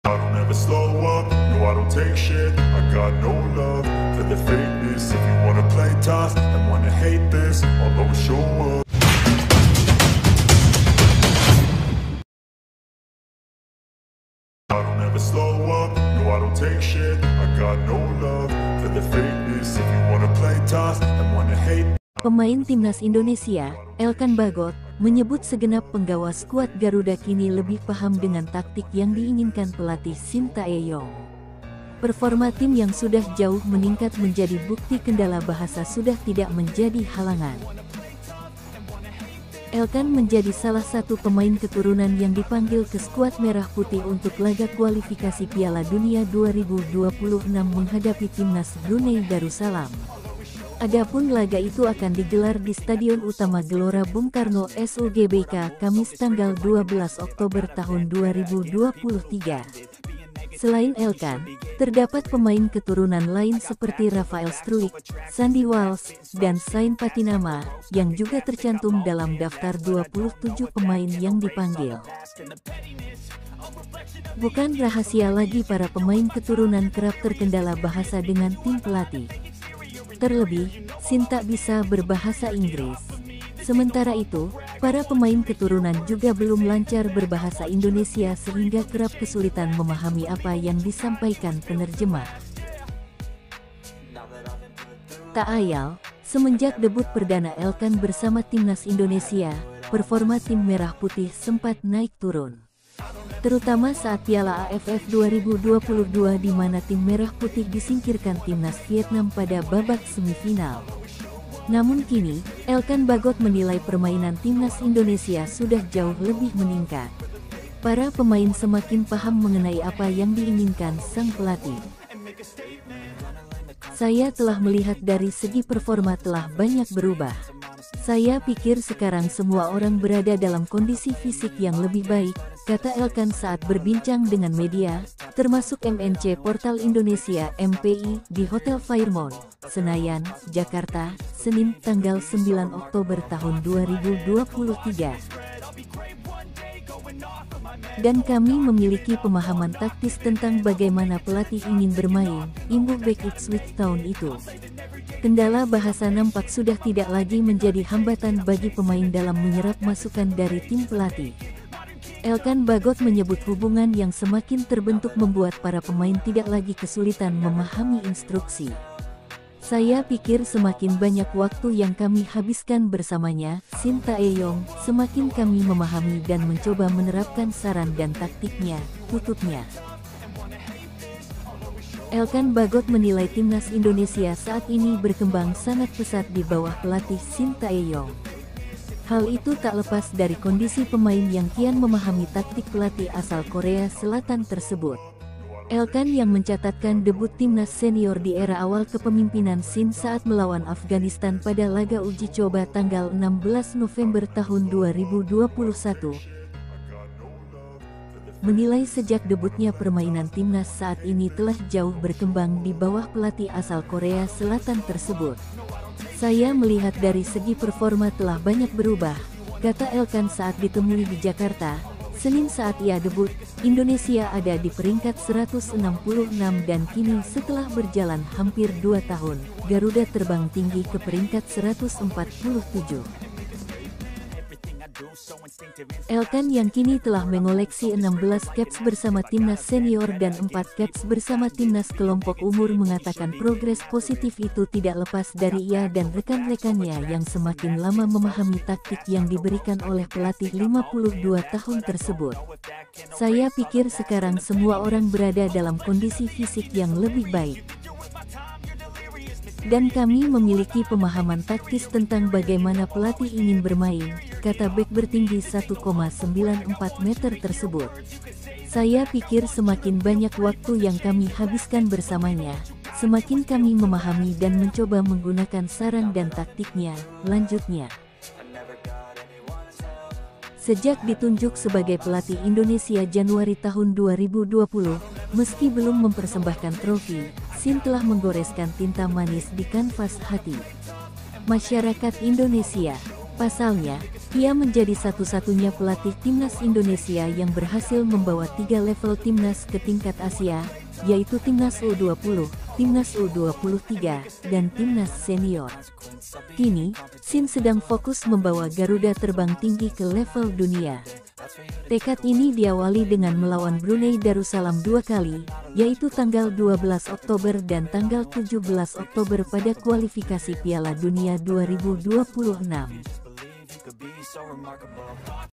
I don't ever slow up, no I don't take shit. I got no love for the fakeness. If you wanna play tough and wanna hate this, I'll always show up. I don't ever slow up, no I don't take shit. I got no love for the fakeness. If you wanna play tough and wanna hate. Pemain timnas Indonesia, Elkan Bagot, menyebut segenap penggawa skuad Garuda kini lebih paham dengan taktik yang diinginkan pelatih Shin Tae-yong. Performa tim yang sudah jauh meningkat menjadi bukti kendala bahasa sudah tidak menjadi halangan. Elkan menjadi salah satu pemain keturunan yang dipanggil ke skuad Merah Putih untuk laga kualifikasi Piala Dunia 2026 menghadapi timnas Brunei Darussalam. Adapun laga itu akan digelar di Stadion Utama Gelora Bung Karno SUGBK Kamis tanggal 12 Oktober tahun 2023. Selain Elkan, terdapat pemain keturunan lain seperti Rafael Struijk, Sandy Walsh, dan Sain Patinama, yang juga tercantum dalam daftar 27 pemain yang dipanggil. Bukan rahasia lagi para pemain keturunan kerap terkendala bahasa dengan tim pelatih. Terlebih, Shin tak bisa berbahasa Inggris. Sementara itu, para pemain keturunan juga belum lancar berbahasa Indonesia sehingga kerap kesulitan memahami apa yang disampaikan penerjemah. Tak ayal, semenjak debut perdana Elkan bersama timnas Indonesia, performa tim Merah Putih sempat naik turun. Terutama saat Piala AFF 2022 di mana tim Merah Putih disingkirkan timnas Vietnam pada babak semifinal. Namun kini, Elkan Bagot menilai permainan timnas Indonesia sudah jauh lebih meningkat. Para pemain semakin paham mengenai apa yang diinginkan sang pelatih. Saya telah melihat dari segi performa telah banyak berubah. Saya pikir sekarang semua orang berada dalam kondisi fisik yang lebih baik, kata Elkan saat berbincang dengan media, termasuk MNC Portal Indonesia (MPI) di Hotel Fairmont, Senayan, Jakarta, Senin tanggal 9 Oktober tahun 2023. Dan kami memiliki pemahaman taktis tentang bagaimana pelatih ingin bermain, imbuh back Ipswich tahun itu. Kendala bahasa nampak sudah tidak lagi menjadi hambatan bagi pemain dalam menyerap masukan dari tim pelatih. Elkan Bagot menyebut hubungan yang semakin terbentuk membuat para pemain tidak lagi kesulitan memahami instruksi. Saya pikir semakin banyak waktu yang kami habiskan bersamanya, Shin Tae-yong, semakin kami memahami dan mencoba menerapkan saran dan taktiknya, tutupnya. Elkan Bagot menilai timnas Indonesia saat ini berkembang sangat pesat di bawah pelatih Shin Tae-yong. Hal itu tak lepas dari kondisi pemain yang kian memahami taktik pelatih asal Korea Selatan tersebut. Elkan yang mencatatkan debut timnas senior di era awal kepemimpinan Shin saat melawan Afghanistan pada laga uji coba tanggal 16 November tahun 2021. Menilai sejak debutnya permainan timnas saat ini telah jauh berkembang di bawah pelatih asal Korea Selatan tersebut. Saya melihat dari segi performa telah banyak berubah, kata Elkan saat ditemui di Jakarta, Senin saat ia debut. Indonesia ada di peringkat 166 dan kini setelah berjalan hampir 2 tahun, Garuda terbang tinggi ke peringkat 147. Elkan yang kini telah mengoleksi 16 caps bersama timnas senior dan 4 caps bersama timnas kelompok umur mengatakan progres positif itu tidak lepas dari ia dan rekan-rekannya yang semakin lama memahami taktik yang diberikan oleh pelatih 52 tahun tersebut. Saya pikir sekarang semua orang berada dalam kondisi fisik yang lebih baik. Dan kami memiliki pemahaman taktis tentang bagaimana pelatih ingin bermain, kata bek bertinggi 1,94 meter tersebut. Saya pikir semakin banyak waktu yang kami habiskan bersamanya, semakin kami memahami dan mencoba menggunakan saran dan taktiknya, lanjutnya. Sejak ditunjuk sebagai pelatih Indonesia Januari tahun 2020, meski belum mempersembahkan trofi, Shin telah menggoreskan tinta manis di kanvas hati masyarakat Indonesia. Pasalnya, Ia menjadi satu-satunya pelatih timnas Indonesia yang berhasil membawa 3 level timnas ke tingkat Asia, yaitu timnas U20, timnas U23, dan timnas senior. Kini, Shin sedang fokus membawa Garuda terbang tinggi ke level dunia. Tekad ini diawali dengan melawan Brunei Darussalam 2 kali, yaitu tanggal 12 Oktober dan tanggal 17 Oktober pada kualifikasi Piala Dunia 2026.